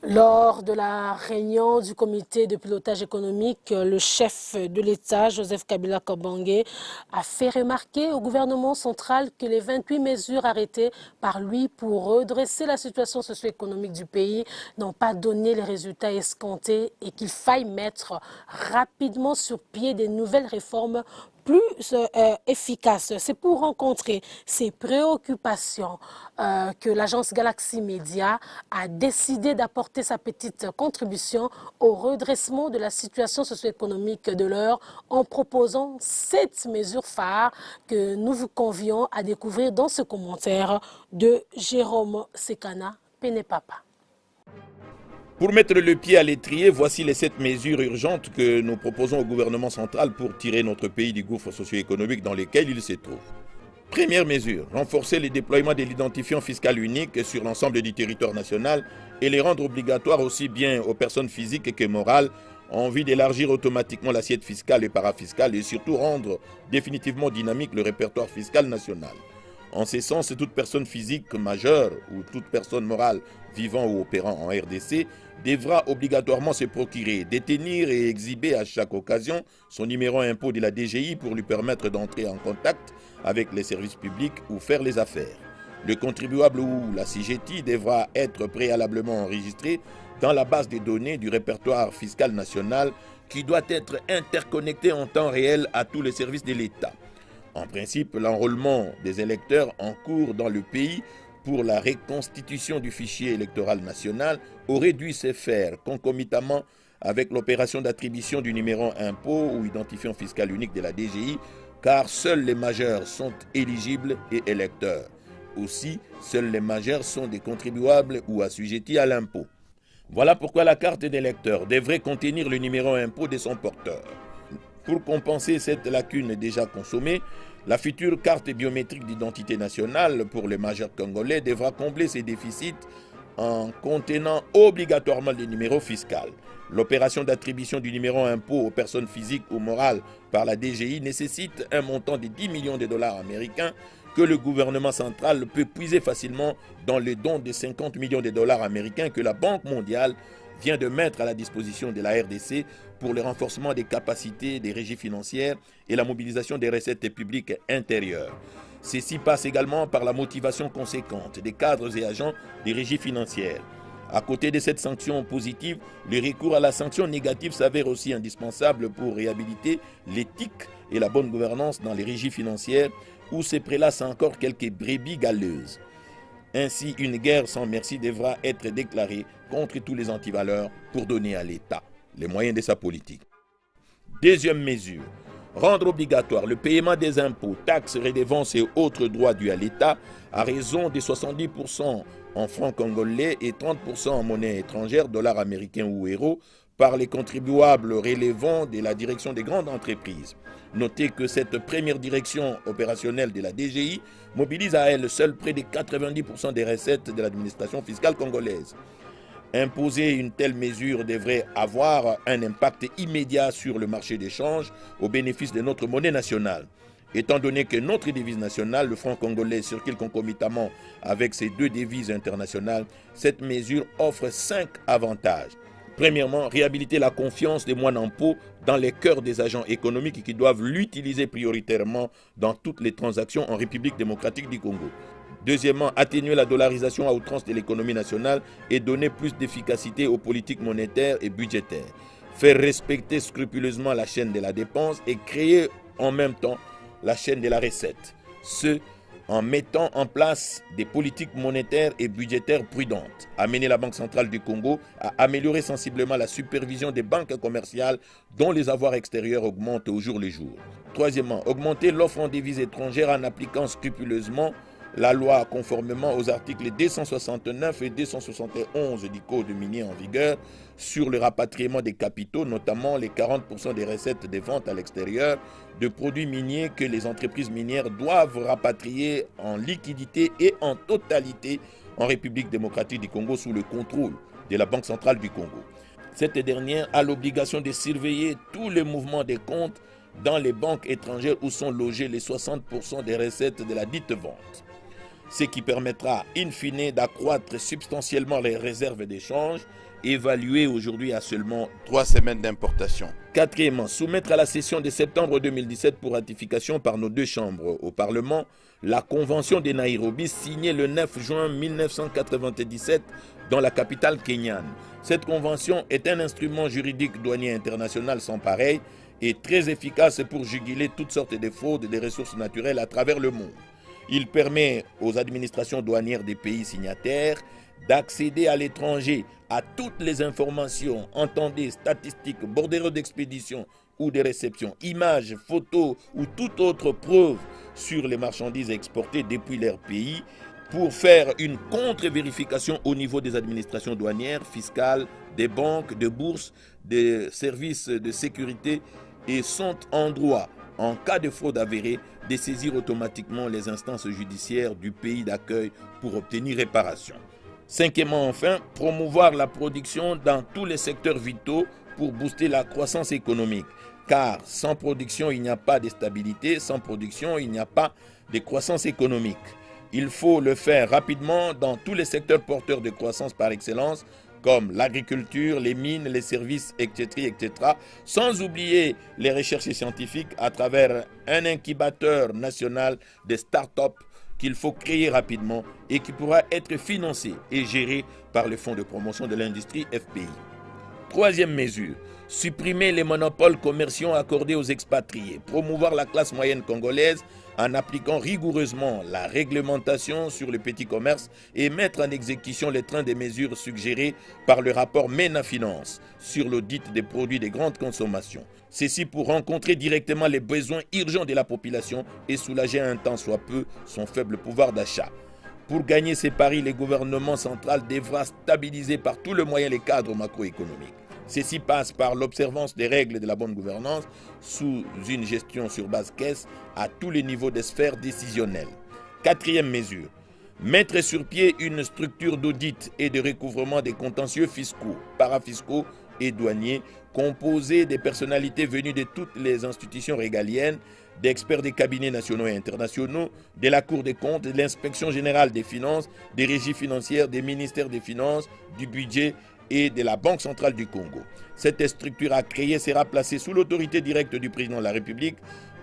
Lors de la réunion du comité de pilotage économique, le chef de l'État, Joseph Kabila Kabange, a fait remarquer au gouvernement central que les 28 mesures arrêtées par lui pour redresser la situation socio-économique du pays n'ont pas donné les résultats escomptés et qu'il faille mettre rapidement sur pied des nouvelles réformes plus efficace. C'est pour rencontrer ces préoccupations que l'agence Galaxy Media a décidé d'apporter sa petite contribution au redressement de la situation socio-économique de l'heure en proposant 7 mesures phares que nous vous convions à découvrir dans ce commentaire de Jérôme Sekana Penepapa. Pour mettre le pied à l'étrier, voici les 7 mesures urgentes que nous proposons au gouvernement central pour tirer notre pays du gouffre socio-économique dans lequel il se trouve. Première mesure, renforcer le déploiement de l'identifiant fiscal unique sur l'ensemble du territoire national et les rendre obligatoires aussi bien aux personnes physiques que morales en vue d'élargir automatiquement l'assiette fiscale et parafiscale et surtout rendre définitivement dynamique le répertoire fiscal national. En ce sens, toute personne physique majeure ou toute personne morale vivant ou opérant en RDC devra obligatoirement se procurer, détenir et exhiber à chaque occasion son numéro impôt de la DGI pour lui permettre d'entrer en contact avec les services publics ou faire les affaires. Le contribuable ou la CIGETI devra être préalablement enregistré dans la base des données du répertoire fiscal national qui doit être interconnecté en temps réel à tous les services de l'État. En principe, l'enrôlement des électeurs en cours dans le pays pour la reconstitution du fichier électoral national aurait dû se faire concomitamment avec l'opération d'attribution du numéro impôt ou identifiant fiscal unique de la DGI, car seuls les majeurs sont éligibles et électeurs. Aussi, seuls les majeurs sont des contribuables ou assujettis à l'impôt. Voilà pourquoi la carte d'électeur devrait contenir le numéro impôt de son porteur. Pour compenser cette lacune déjà consommée, la future carte biométrique d'identité nationale pour les majeurs congolais devra combler ces déficits en contenant obligatoirement le numéro fiscal. L'opération d'attribution du numéro impôt aux personnes physiques ou morales par la DGI nécessite un montant de 10 millions de dollars américains que le gouvernement central peut puiser facilement dans le don de 50 millions de dollars américains que la Banque mondiale vient de mettre à la disposition de la RDC pour le renforcement des capacités des régies financières et la mobilisation des recettes publiques intérieures. Ceci passe également par la motivation conséquente des cadres et agents des régies financières. À côté de cette sanction positive, le recours à la sanction négative s'avère aussi indispensable pour réhabiliter l'éthique et la bonne gouvernance dans les régies financières où se prélassent encore quelques brebis galeuses. Ainsi, une guerre sans merci devra être déclarée contre tous les antivaleurs pour donner à l'État les moyens de sa politique. Deuxième mesure, rendre obligatoire le paiement des impôts, taxes, redevances et autres droits dus à l'État à raison de 70% en francs congolais et 30% en monnaie étrangère, dollars américains ou euros, par les contribuables relevant de la direction des grandes entreprises. Notez que cette première direction opérationnelle de la DGI mobilise à elle seule près de 90% des recettes de l'administration fiscale congolaise. Imposer une telle mesure devrait avoir un impact immédiat sur le marché des changes au bénéfice de notre monnaie nationale. Étant donné que notre devise nationale, le franc congolais, circule concomitamment avec ces deux devises internationales, cette mesure offre 5 avantages. Premièrement, réhabiliter la confiance des moines en pot dans les cœurs des agents économiques qui doivent l'utiliser prioritairement dans toutes les transactions en République démocratique du Congo. Deuxièmement, atténuer la dollarisation à outrance de l'économie nationale et donner plus d'efficacité aux politiques monétaires et budgétaires. Faire respecter scrupuleusement la chaîne de la dépense et créer en même temps la chaîne de la recette. Ce, en mettant en place des politiques monétaires et budgétaires prudentes. Amener la Banque centrale du Congo à améliorer sensiblement la supervision des banques commerciales dont les avoirs extérieurs augmentent au jour le jour. Troisièmement, augmenter l'offre en devises étrangères en appliquant scrupuleusement la loi conformément aux articles 269 et 271 du Code minier en vigueur sur le rapatriement des capitaux, notamment les 40% des recettes des ventes à l'extérieur de produits miniers que les entreprises minières doivent rapatrier en liquidité et en totalité en République démocratique du Congo sous le contrôle de la Banque centrale du Congo. Cette dernière a l'obligation de surveiller tous les mouvements des comptes dans les banques étrangères où sont logés les 60% des recettes de la dite vente. Ce qui permettra, in fine, d'accroître substantiellement les réserves d'échange, évaluées aujourd'hui à seulement 3 semaines d'importation. Quatrièmement, soumettre à la session de septembre 2017 pour ratification par nos deux chambres au Parlement la Convention de Nairobi signée le 9 juin 1997 dans la capitale kenyane. Cette convention est un instrument juridique douanier international sans pareil est très efficace pour juguler toutes sortes de fraudes des ressources naturelles à travers le monde. Il permet aux administrations douanières des pays signataires d'accéder à l'étranger à toutes les informations, entendez, statistiques, bordereaux d'expédition ou de réception, images, photos ou toute autre preuve sur les marchandises exportées depuis leur pays pour faire une contre-vérification au niveau des administrations douanières, fiscales, des banques, des bourses, des services de sécurité et sont en droit, en cas de fraude avérée, de saisir automatiquement les instances judiciaires du pays d'accueil pour obtenir réparation. Cinquièmement, enfin, promouvoir la production dans tous les secteurs vitaux pour booster la croissance économique. Car sans production, il n'y a pas de stabilité. Sans production, il n'y a pas de croissance économique. Il faut le faire rapidement dans tous les secteurs porteurs de croissance par excellence, comme l'agriculture, les mines, les services, etc., sans oublier les recherches scientifiques à travers un incubateur national de start-up qu'il faut créer rapidement et qui pourra être financé et géré par le Fonds de promotion de l'industrie FPI. Troisième mesure, supprimer les monopoles commerciaux accordés aux expatriés, promouvoir la classe moyenne congolaise en appliquant rigoureusement la réglementation sur le petit commerce et mettre en exécution les trains des mesures suggérées par le rapport MENA Finance sur l'audit des produits de grande consommation. Ceci pour rencontrer directement les besoins urgents de la population et soulager un tant soit peu son faible pouvoir d'achat. Pour gagner ces paris, le gouvernement central devra stabiliser par tous les moyens les cadres macroéconomiques. Ceci passe par l'observance des règles de la bonne gouvernance sous une gestion sur base caisse à tous les niveaux des sphères décisionnelles. Quatrième mesure, mettre sur pied une structure d'audit et de recouvrement des contentieux fiscaux, parafiscaux et douaniers composée des personnalités venues de toutes les institutions régaliennes, d'experts des cabinets nationaux et internationaux, de la Cour des comptes, de l'Inspection générale des finances, des régies financières, des ministères des finances, du budget et de la Banque centrale du Congo. Cette structure à créer sera placée sous l'autorité directe du président de la République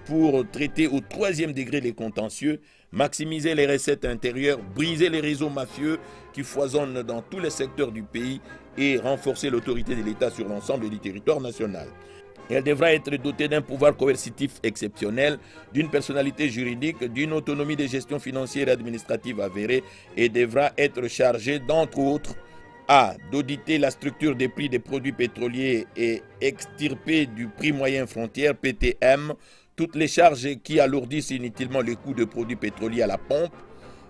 pour traiter au 3e degré les contentieux, maximiser les recettes intérieures, briser les réseaux mafieux qui foisonnent dans tous les secteurs du pays et renforcer l'autorité de l'État sur l'ensemble du territoire national. Elle devra être dotée d'un pouvoir coercitif exceptionnel, d'une personnalité juridique, d'une autonomie de gestion financière et administrative avérée et devra être chargée, d'entre autres, A. D'auditer la structure des prix des produits pétroliers et extirper du prix moyen frontière, PTM, toutes les charges qui alourdissent inutilement le coût de produits pétroliers à la pompe,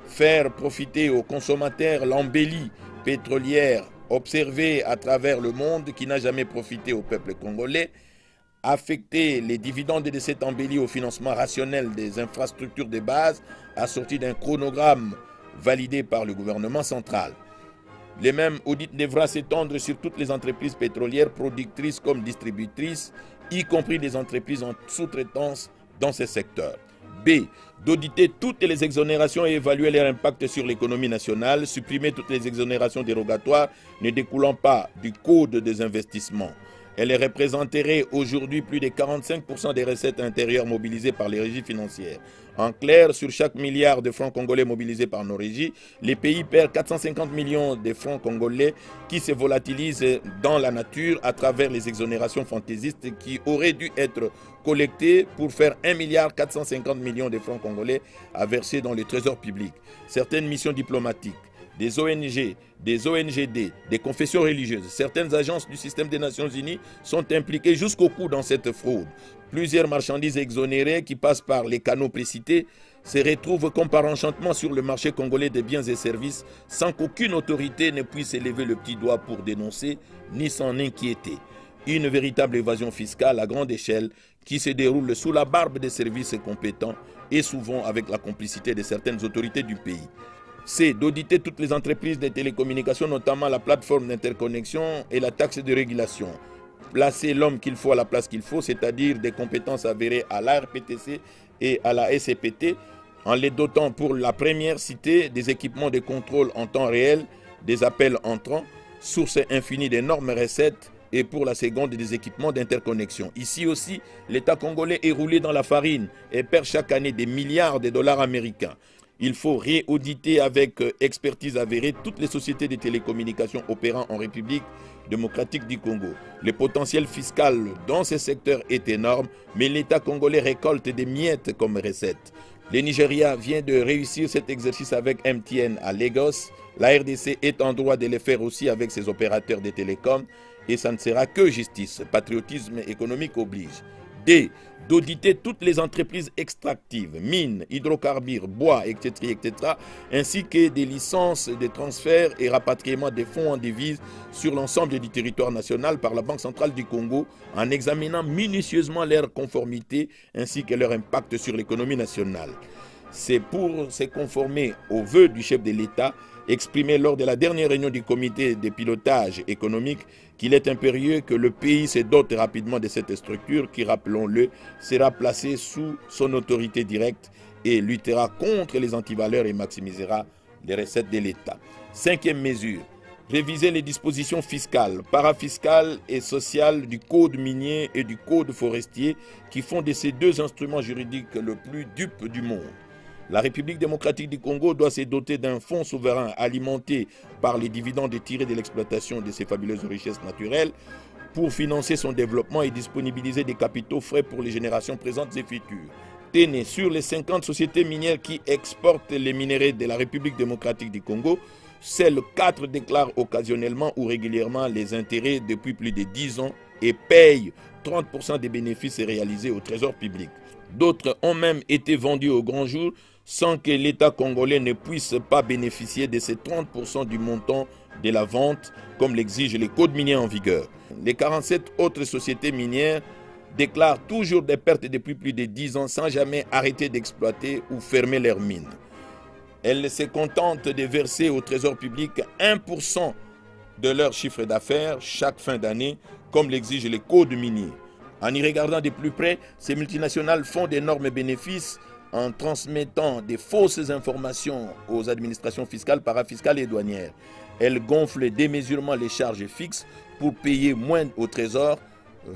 faire profiter aux consommateurs l'embellie pétrolière observée à travers le monde qui n'a jamais profité au peuple congolais, affecter les dividendes de cette embellie au financement rationnel des infrastructures de base assorti d'un chronogramme validé par le gouvernement central. Les mêmes audits devra s'étendre sur toutes les entreprises pétrolières productrices comme distributrices, y compris des entreprises en sous-traitance dans ces secteurs. B. D'auditer toutes les exonérations et évaluer leur impact sur l'économie nationale, supprimer toutes les exonérations dérogatoires ne découlant pas du code des investissements. Elle représenterait aujourd'hui plus de 45% des recettes intérieures mobilisées par les régies financières. En clair, sur chaque milliard de francs congolais mobilisés par nos régies, les pays perdent 450 millions de francs congolais qui se volatilisent dans la nature à travers les exonérations fantaisistes qui auraient dû être collectées pour faire 1,450 milliard de francs congolais à verser dans le trésor public. Certaines missions diplomatiques, des ONG, des ONGD, des confessions religieuses, certaines agences du système des Nations Unies sont impliquées jusqu'au cou dans cette fraude. Plusieurs marchandises exonérées qui passent par les canaux précités se retrouvent comme par enchantement sur le marché congolais des biens et services sans qu'aucune autorité ne puisse élever le petit doigt pour dénoncer ni s'en inquiéter. Une véritable évasion fiscale à grande échelle qui se déroule sous la barbe des services compétents et souvent avec la complicité de certaines autorités du pays. C'est d'auditer toutes les entreprises de télécommunications, notamment la plateforme d'interconnexion et la taxe de régulation. Placer l'homme qu'il faut à la place qu'il faut, c'est-à-dire des compétences avérées à l'ARPTC et à la SCPT, en les dotant pour la première cité des équipements de contrôle en temps réel, des appels entrants, source infinie d'énormes recettes, et pour la seconde des équipements d'interconnexion. Ici aussi, l'État congolais est roulé dans la farine et perd chaque année des milliards de dollars américains. Il faut réauditer avec expertise avérée toutes les sociétés de télécommunications opérant en République démocratique du Congo. Le potentiel fiscal dans ce secteur est énorme, mais l'État congolais récolte des miettes comme recette. Le Nigeria vient de réussir cet exercice avec MTN à Lagos. La RDC est en droit de le faire aussi avec ses opérateurs de télécom et ça ne sera que justice. Patriotisme économique oblige. D. D'auditer toutes les entreprises extractives, mines, hydrocarbures, bois, etc., ainsi que des licences de transfert et rapatriement des fonds en devises sur l'ensemble du territoire national par la Banque centrale du Congo en examinant minutieusement leur conformité ainsi que leur impact sur l'économie nationale. C'est pour se conformer aux vœux du chef de l'État exprimé lors de la dernière réunion du comité de pilotage économique qu'il est impérieux que le pays se dote rapidement de cette structure qui, rappelons-le, sera placée sous son autorité directe et luttera contre les antivaleurs et maximisera les recettes de l'État. 5e mesure, réviser les dispositions fiscales, parafiscales et sociales du code minier et du code forestier qui font de ces deux instruments juridiques le plus dupe du monde. La République démocratique du Congo doit se doter d'un fonds souverain alimenté par les dividendes tirés de l'exploitation de ses fabuleuses richesses naturelles pour financer son développement et disponibiliser des capitaux frais pour les générations présentes et futures. Téné, sur les 50 sociétés minières qui exportent les minerais de la République démocratique du Congo, seules 4 déclarent occasionnellement ou régulièrement les intérêts depuis plus de 10 ans et payent 30% des bénéfices réalisés au trésor public. D'autres ont même été vendus au grand jour sans que l'État congolais ne puisse pas bénéficier de ces 30% du montant de la vente, comme l'exigent les codes miniers en vigueur. Les 47 autres sociétés minières déclarent toujours des pertes depuis plus de 10 ans sans jamais arrêter d'exploiter ou fermer leurs mines. Elles se contentent de verser au trésor public 1% de leur chiffre d'affaires chaque fin d'année, comme l'exigent les codes miniers. En y regardant de plus près, ces multinationales font d'énormes bénéfices en transmettant des fausses informations aux administrations fiscales, parafiscales et douanières. Elles gonflent démesurément les charges fixes pour payer moins au trésor,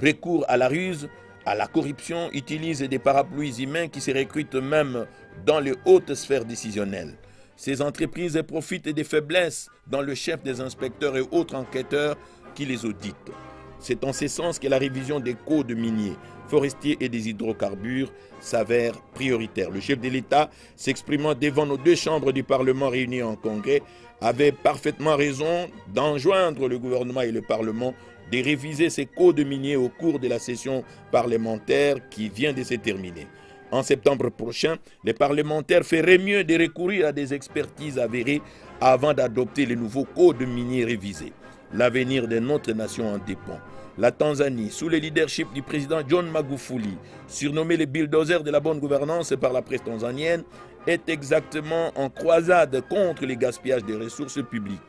recourent à la ruse, à la corruption, utilisent des parapluies humains qui se recrutent même dans les hautes sphères décisionnelles. Ces entreprises profitent des faiblesses dans le chef des inspecteurs et autres enquêteurs qui les auditent. C'est en ce sens que la révision des codes miniers, forestiers et des hydrocarbures s'avère prioritaire. Le chef de l'État, s'exprimant devant nos deux chambres du Parlement réunies en congrès, avait parfaitement raison d'enjoindre le gouvernement et le Parlement de réviser ces codes miniers au cours de la session parlementaire qui vient de se terminer. En septembre prochain, les parlementaires feraient mieux de recourir à des expertises avérées avant d'adopter les nouveaux codes miniers révisés. L'avenir de notre nation en dépend. La Tanzanie, sous le leadership du président John Magufuli, surnommé le bulldozer de la bonne gouvernance par la presse tanzanienne, est exactement en croisade contre les gaspillages des ressources publiques.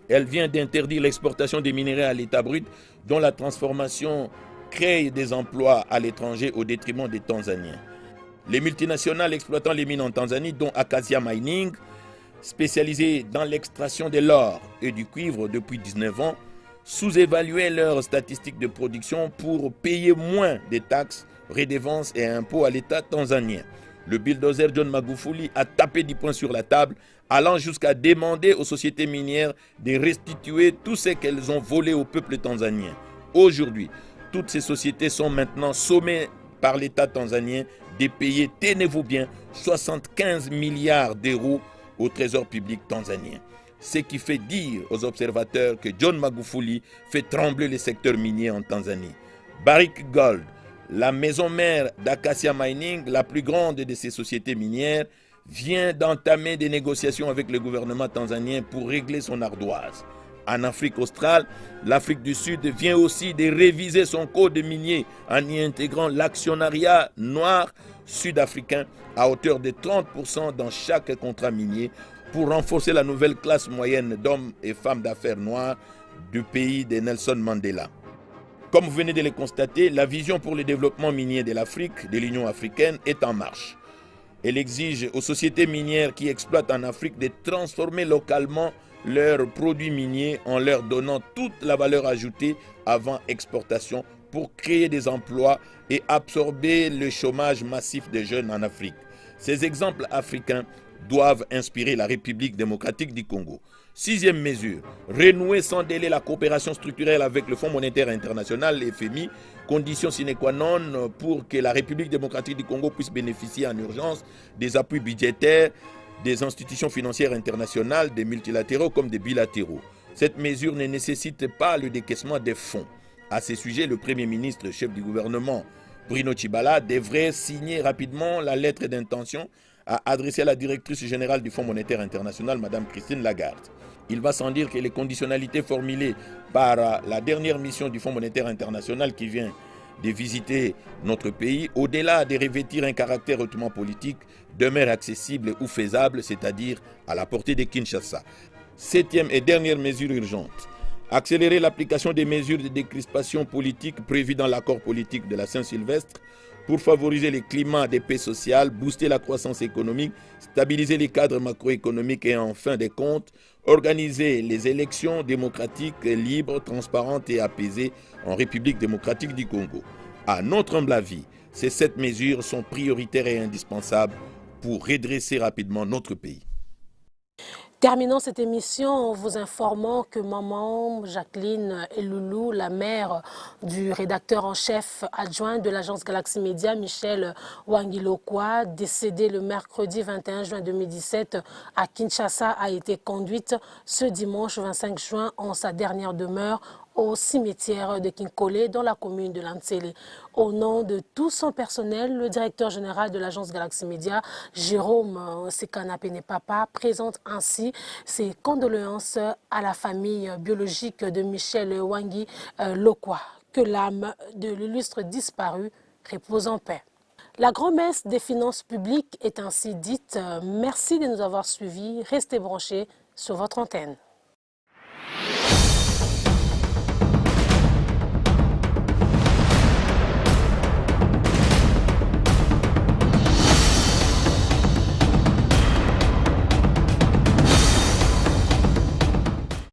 Elle vient d'interdire l'exportation des minerais à l'état brut, dont la transformation crée des emplois à l'étranger au détriment des Tanzaniens. Les multinationales exploitant les mines en Tanzanie, dont Acacia Mining, spécialisées dans l'extraction de l'or et du cuivre depuis 19 ans, sous-évaluaient leurs statistiques de production pour payer moins de taxes, redevances et impôts à l'État tanzanien. Le bulldozer John Magufuli a tapé du poing sur la table, allant jusqu'à demander aux sociétés minières de restituer tout ce qu'elles ont volé au peuple tanzanien. Aujourd'hui, toutes ces sociétés sont maintenant sommées par l'État tanzanien de payer, tenez-vous bien, 75 milliards d'euros au trésor public tanzanien. Ce qui fait dire aux observateurs que John Magufuli fait trembler les secteurs miniers en Tanzanie. Barrick Gold, la maison mère d'Acacia Mining, la plus grande de ces sociétés minières, vient d'entamer des négociations avec le gouvernement tanzanien pour régler son ardoise. En Afrique australe, l'Afrique du Sud vient aussi de réviser son code minier en y intégrant l'actionnariat noir sud-africain à hauteur de 30% dans chaque contrat minier pour renforcer la nouvelle classe moyenne d'hommes et femmes d'affaires noirs du pays de Nelson Mandela. Comme vous venez de le constater, la vision pour le développement minier de l'Afrique, de l'Union africaine, est en marche. Elle exige aux sociétés minières qui exploitent en Afrique de transformer localement leurs produits miniers en leur donnant toute la valeur ajoutée avant exportation pour créer des emplois et absorber le chômage massif des jeunes en Afrique. Ces exemples africains doivent inspirer la République démocratique du Congo. 6e mesure, renouer sans délai la coopération structurelle avec le Fonds monétaire international, FMI, condition sine qua non pour que la République démocratique du Congo puisse bénéficier en urgence des appuis budgétaires des institutions financières internationales, des multilatéraux comme des bilatéraux. Cette mesure ne nécessite pas le décaissement des fonds. À ce sujet, le Premier ministre, chef du gouvernement, Bruno Tshibala, devrait signer rapidement la lettre d'intention à adresser à la directrice générale du Fonds monétaire international, Mme Christine Lagarde. Il va sans dire que les conditionnalités formulées par la dernière mission du Fonds monétaire international qui vient de visiter notre pays, au-delà de revêtir un caractère hautement politique, demeurent accessibles ou faisables, c'est-à-dire à la portée de Kinshasa. 7e et dernière mesure urgente. Accélérer l'application des mesures de décrispation politique prévues dans l'accord politique de la Saint-Sylvestre pour favoriser le climat de paix sociale, booster la croissance économique, stabiliser les cadres macroéconomiques et en fin de compte, organiser les élections démocratiques libres, transparentes et apaisées en République démocratique du Congo. À notre humble avis, ces 7 mesures sont prioritaires et indispensables pour redresser rapidement notre pays. Terminons cette émission en vous informant que maman Jacqueline Eloulou, la mère du rédacteur en chef adjoint de l'agence Galaxy Media, Michel Wangilokwa, décédé le mercredi 21 juin 2017 à Kinshasa, a été conduite ce dimanche 25 juin en sa dernière demeure au cimetière de Kinkole dans la commune de Lantsele. Au nom de tout son personnel, le directeur général de l'agence Galaxy Media, Jérôme Sekana-Penepapa, présente ainsi ses condoléances à la famille biologique de Michel Wangilokwa. Que l'âme de l'illustre disparu repose en paix. La grand-messe des finances publiques est ainsi dite. Merci de nous avoir suivis. Restez branchés sur votre antenne.